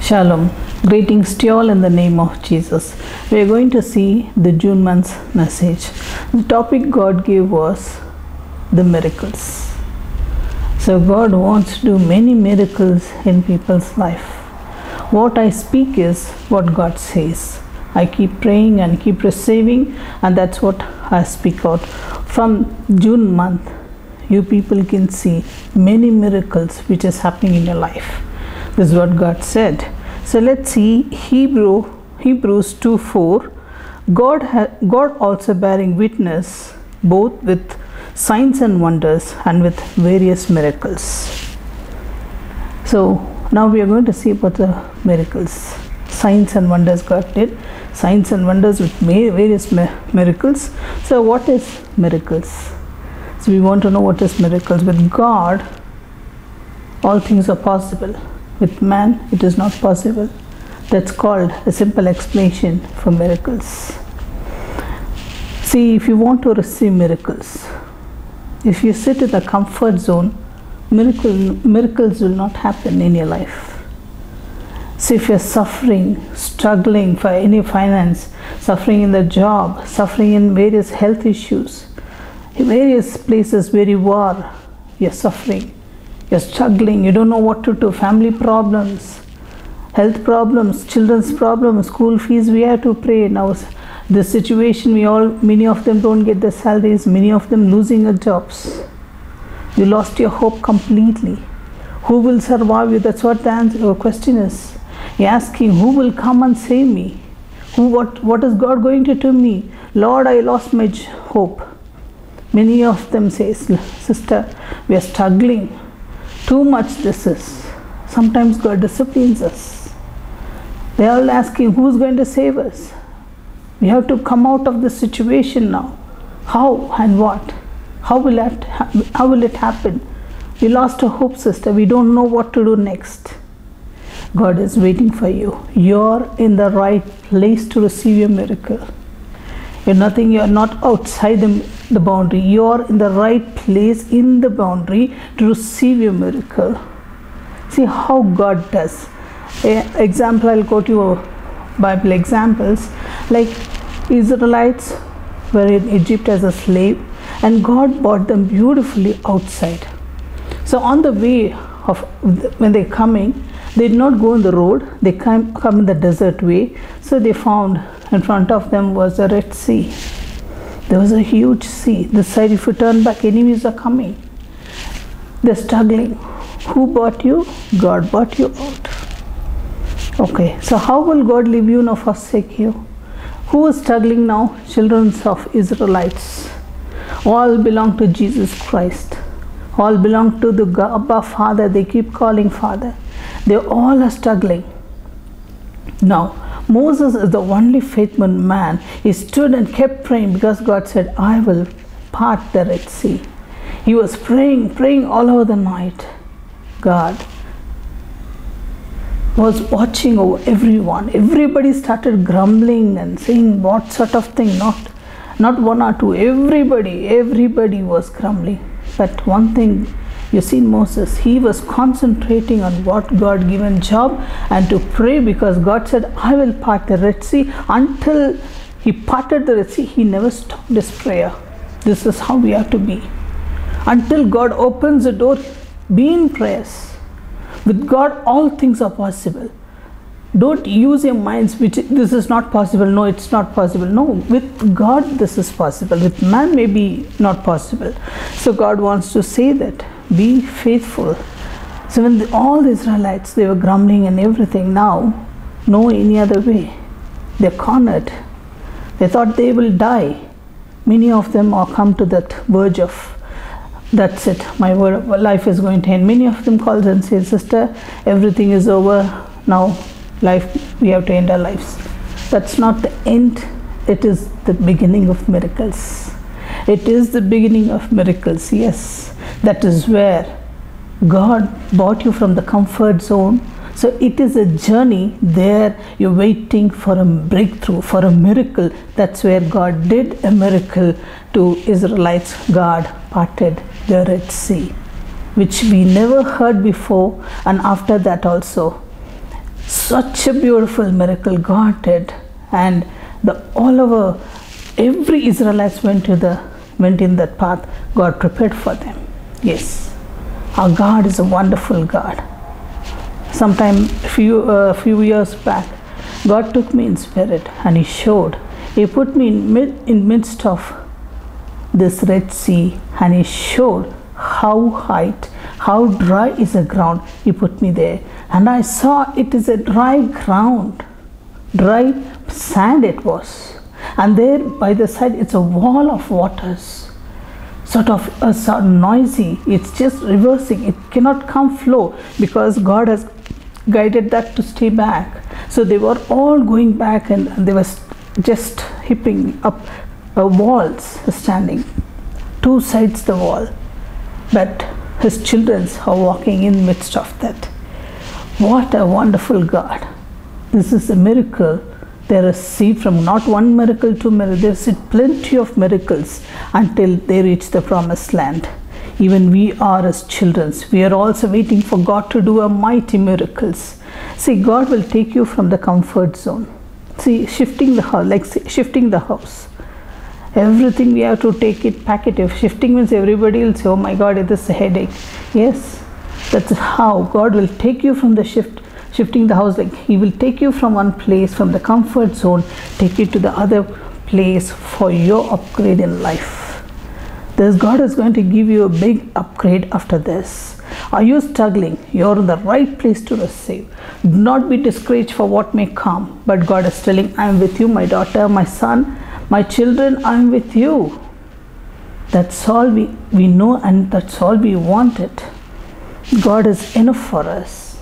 Shalom. Greetings to you all in the name of Jesus. We are going to see the June month's message. The topic God gave was the miracles. So God wants to do many miracles in people's life. What I speak is what God says. I keep praying and keep receiving, and that's what I speak out. From June month, you people can see many miracles which is happening in your life. This is what God said. So let's see Hebrews 2:4. God also bearing witness both with signs and wonders and with various miracles. So now we are going to see about the miracles. Signs and wonders God did. Signs and wonders with various miracles. So what is miracles? So we want to know what is miracles. With God, all things are possible. With man, it is not possible. That's called a simple explanation for miracles. See, if you want to receive miracles, if you sit in the comfort zone, miracles will not happen in your life. See, if you're suffering, struggling for any finance, suffering in the job, suffering in various health issues, in various places where you are, you're suffering. You're struggling, you don't know what to do, family problems, health problems, children's problems, school fees, we have to pray. Now this situation, many of them don't get their salaries, many of them losing their jobs. You lost your hope completely. Who will survive you? That's what the answer, question is. You're asking, who will come and save me? What is God going to do me? Lord, I lost my hope. Many of them say, sister, we are struggling. Too much this is. Sometimes God disciplines us. They are all asking, who's going to save us? We have to come out of this situation now. How and what? How will it happen? We lost our hope, sister. We don't know what to do next. God is waiting for you. You're in the right place to receive your miracle. You're not outside the boundary. You're in the right place in the boundary to receive your miracle. See how God does. Example, I'll quote you Bible examples. Like Israelites were in Egypt as a slave, and God brought them beautifully outside. So on the way of when they're coming, they did not go on the road. They come in the desert way. So they found in front of them was the Red Sea. There was a huge sea. This side, if you turn back, enemies are coming. They're struggling. Who brought you? God brought you out. Okay, so how will God leave you nor forsake you? Who is struggling now? Children of Israelites. All belong to Jesus Christ. All belong to the Abba Father. They keep calling Father. They all are struggling. Now, Moses is the only faithful man. He stood and kept praying because God said, I will part the Red Sea. He was praying all over the night. God was watching over everyone. Everybody started grumbling and saying, what sort of thing? Not one or two. Everybody was grumbling. But one thing, you see Moses, he was concentrating on what God given job and to pray, because God said, I will part the Red Sea. Until he parted the Red Sea, he never stopped his prayer. This is how we have to be. Until God opens the door, be in prayers. With God, all things are possible. Don't use your minds, which this is not possible. No, it's not possible. No, with God, this is possible. With man, maybe not possible. So God wants to say that. Be faithful. So when all the Israelites, they were grumbling and everything, now no any other way. They're cornered. They thought they will die. Many of them are come to that verge of, that's it, my life is going to end. Many of them call and say, sister, everything is over now. Life, we have to end our lives. That's not the end. It is the beginning of miracles. It is the beginning of miracles, yes. That is where God brought you from the comfort zone. So it is a journey there. You're waiting for a breakthrough, for a miracle. That's where God did a miracle to Israelites. God parted the Red Sea, which we never heard before. And after that also, Such a beautiful miracle God did, and all over every Israelites went in that path God prepared for them. Yes, our God is a wonderful God. Sometime few years back, God took me in spirit and He put me in midst of this Red Sea, and He showed how dry is the ground. He put me there, and I saw it is a dry ground, dry sand it was, and there by the side it's a wall of waters, sort of noisy. It's just reversing. It cannot come flow because God has guided that to stay back. So they were all going back, and they were just hipping up walls standing, two sides the wall, but His children are walking in midst of that. What a wonderful God. This is a miracle. There is seed from not one miracle to miracle. There is plenty of miracles until they reach the promised land. Even we are as children, we are also waiting for God to do a mighty miracles. See, God will take you from the comfort zone. See, shifting the house, like shifting the house. Everything we have to take it, pack it. If shifting means everybody will say, oh my God, it is a headache. Yes, that's how God will take you from the shifting the house. Like He will take you from one place, from the comfort zone, take you to the other place for your upgrade in life. This God is going to give you a big upgrade after this. Are you struggling? You're in the right place to receive. Do not be discouraged for what may come. But God is telling, I am with you, my daughter, my son, my children, I am with you. That's all we know, and that's all we wanted. God is enough for us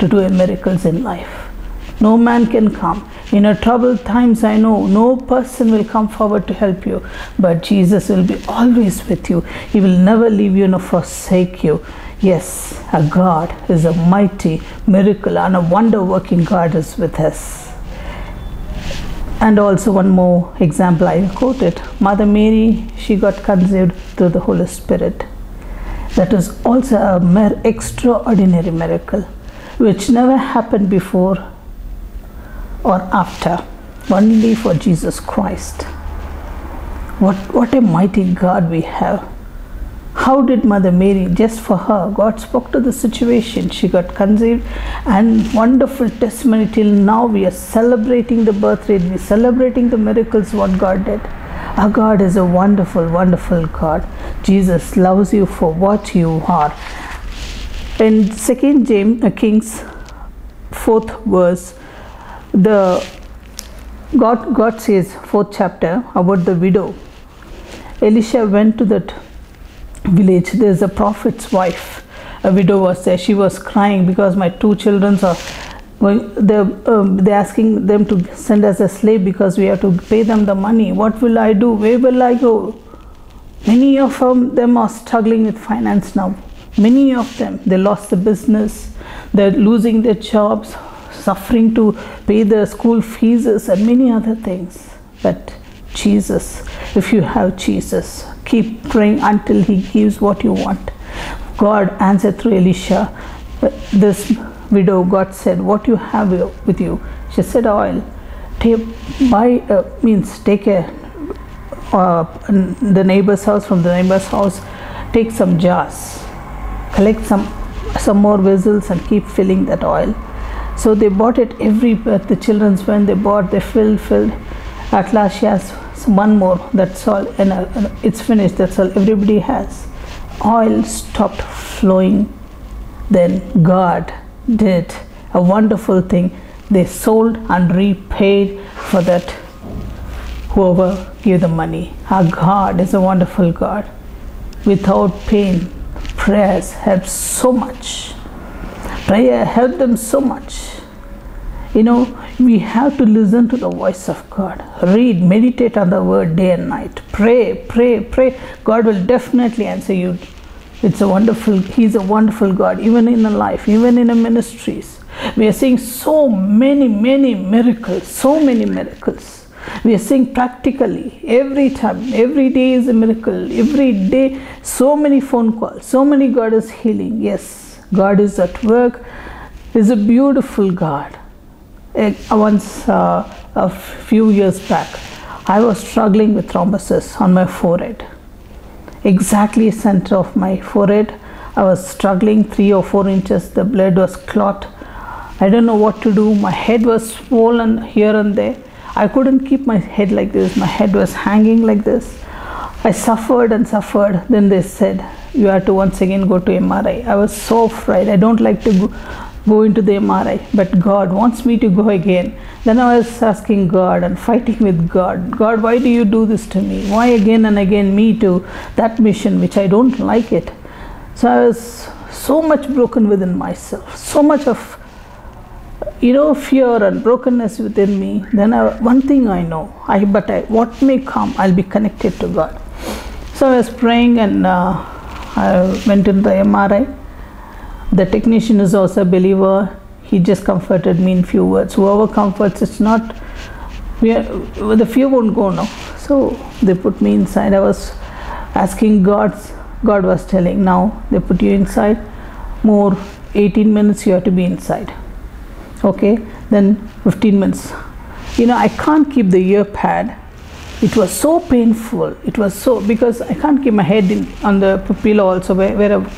to do miracles in life. No man can come. In a troubled times, I know no person will come forward to help you, but Jesus will be always with you. He will never leave you nor forsake you. Yes, our God is a mighty miracle and a wonder-working God is with us. And also one more example I quoted. Mother Mary, she got conceived through the Holy Spirit. That is also a extraordinary miracle, which never happened before or after, only for Jesus Christ. What a mighty God we have. How did Mother Mary, just for her, God spoke to the situation, she got conceived, and wonderful testimony. Till now we are celebrating the birth rate, we are celebrating the miracles what God did. Our God is a wonderful, wonderful God. Jesus loves you for what you are. In 2 Kings 4th verse, God says, 4th chapter, about the widow. Elisha went to that village. There's a prophet's wife. A widow was there. She was crying because my two children are going. They're asking them to send us a slave because we have to pay them the money. What will I do? Where will I go? Many of them are struggling with finance now. Many of them, they lost the business. They're losing their jobs, suffering to pay the school fees and many other things. But Jesus, if you have Jesus, keep praying until He gives what you want. God answered through Elisha. This widow, God said, what you have with you? She said, oil. Take the neighbor's house, from the neighbor's house, take some jars, collect some more vessels and keep filling that oil. So they bought it the children's, when they bought, they filled. At last she has one more, that's all, and it's finished, that's all everybody has. Oil stopped flowing. Then God did a wonderful thing. They sold and repaid for that, whoever gave the money. Our God is a wonderful God. Without pain, prayers help so much. Prayer helped them so much. You know, we have to listen to the voice of God. Read, meditate on the word day and night. Pray. God will definitely answer you. He's a wonderful God, even in a life, even in a ministries. We are seeing so many miracles, We are seeing practically every time, every day is a miracle. Every day, so many phone calls, so many God is healing. Yes, God is at work. is a beautiful God. Once, a few years back, I was struggling with thrombosis on my forehead. Exactly center of my forehead, I was struggling 3 or 4 inches. The blood was clot. I don't know what to do. My head was swollen here and there. I couldn't keep my head like this. My head was hanging like this. I suffered and suffered. Then they said, you have to once again go to MRI. I was so afraid. I don't like to go into the MRI, but God wants me to go again. Then I was asking God and fighting with God. God, why do you do this to me? Why again and again me to that mission which I don't like it? So I was so much broken within myself, so much of fear and brokenness within me. Then one thing I know, what may come, I'll be connected to God. So I was praying, and I went in the MRI. The technician is also a believer. He just comforted me in few words. Whoever comforts, it's not, the fear won't go now. So they put me inside. I was asking God was telling, now they put you inside, more 18 minutes you have to be inside. Okay, then 15 minutes. I can't keep the ear pad. It was so painful. It was so, because I can't keep my head on the pillow also, wherever,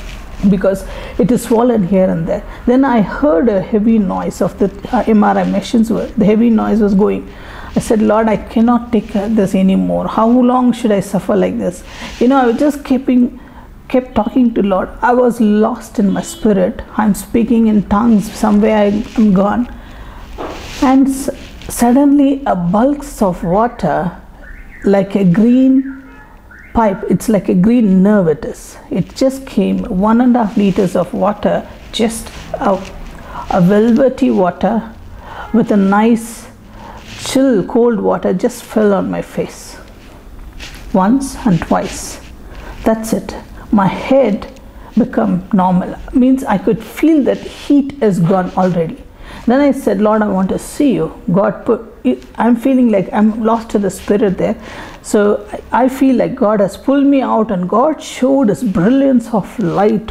because it is swollen here and there. Then I heard a heavy noise of the MRI machines. The heavy noise was going. I said, Lord, I cannot take this anymore. How long should I suffer like this? I was just kept talking to Lord. I was lost in my spirit. I'm speaking in tongues. Somewhere I'm gone. And suddenly a bulks of water, like a green pipe, it's like a green nerve it is. It just came, 1.5 liters of water, just a velvety water with a nice chill cold water just fell on my face. Once and twice. That's it. My head become normal. Means I could feel that heat is gone already. Then I said, Lord, I want to see you. I'm feeling like I'm lost in the spirit there. So I feel like God has pulled me out, and God showed His brilliance of light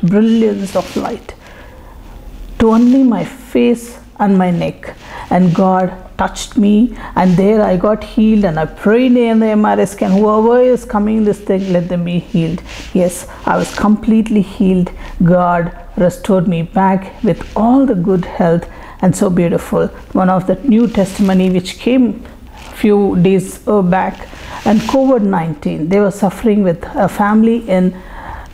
to only my face and my neck. And God touched me, and there I got healed. And I prayed in the MRI scan, whoever is coming this thing, let them be healed. Yes, I was completely healed. God restored me back with all the good health, and so beautiful. One of the new testimony which came few days back, and COVID-19, they were suffering with a family in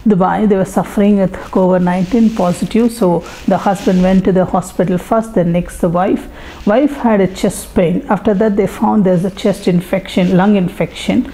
Dubai. They were suffering with COVID-19 positive. So the husband went to the hospital first, then next the wife. Wife had a chest pain. After that they found there's a chest infection, lung infection,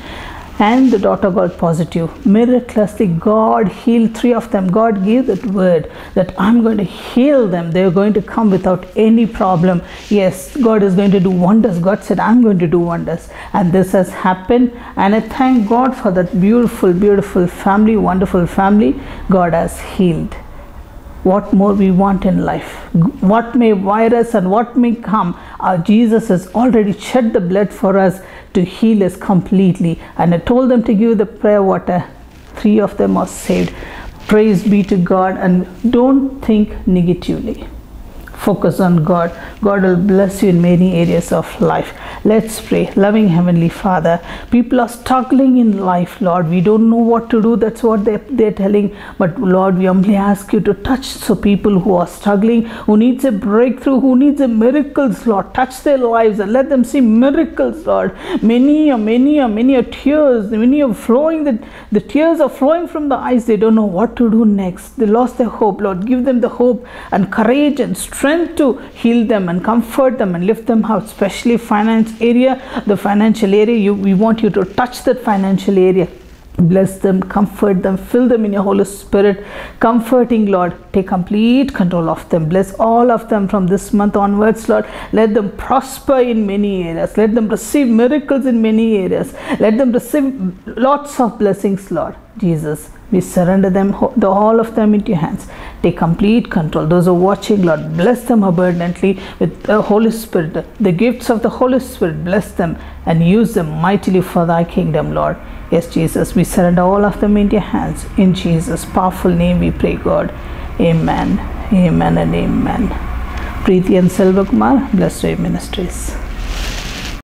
and the daughter got positive. Miraculously God healed 3 of them. God gave that word that I'm going to heal them. They're going to come without any problem. Yes, God is going to do wonders. God said, I'm going to do wonders. And this has happened. And I thank God for that beautiful, beautiful family, wonderful family God has healed. What more we want in life? What may virus and what may come, our Jesus has already shed the blood for us to heal us completely. And I told them to give the prayer water. 3 of them are saved. Praise be to God. And don't think negatively. Focus on God. God will bless you in many areas of life. Let's pray. Loving Heavenly Father, people are struggling in life, Lord. We don't know what to do. That's what they're telling. But Lord, we humbly ask you to touch so people who are struggling, who needs a breakthrough, who needs a miracles, Lord. Touch their lives and let them see miracles, Lord. Many are tears. Many are flowing. The tears are flowing from the eyes. They don't know what to do next. They lost their hope, Lord. Give them the hope and courage and strength to heal them and comfort them and lift them out, especially finance area, the financial area. We want you to touch that financial area. Bless them, comfort them, fill them in your Holy Spirit, comforting, Lord. Take complete control of them. Bless all of them from this month onwards, Lord. Let them prosper in many areas. Let them receive miracles in many areas. Let them receive lots of blessings, Lord. Jesus, we surrender them, all of them into your hands. Take complete control. Those who are watching, Lord, bless them abundantly with the Holy Spirit. The gifts of the Holy Spirit, bless them and use them mightily for thy kingdom, Lord. Yes, Jesus, we surrender all of them into your hands. In Jesus' powerful name we pray, God. Amen. Amen and amen. Preeti and Selvakumar, Blessed Way Ministries.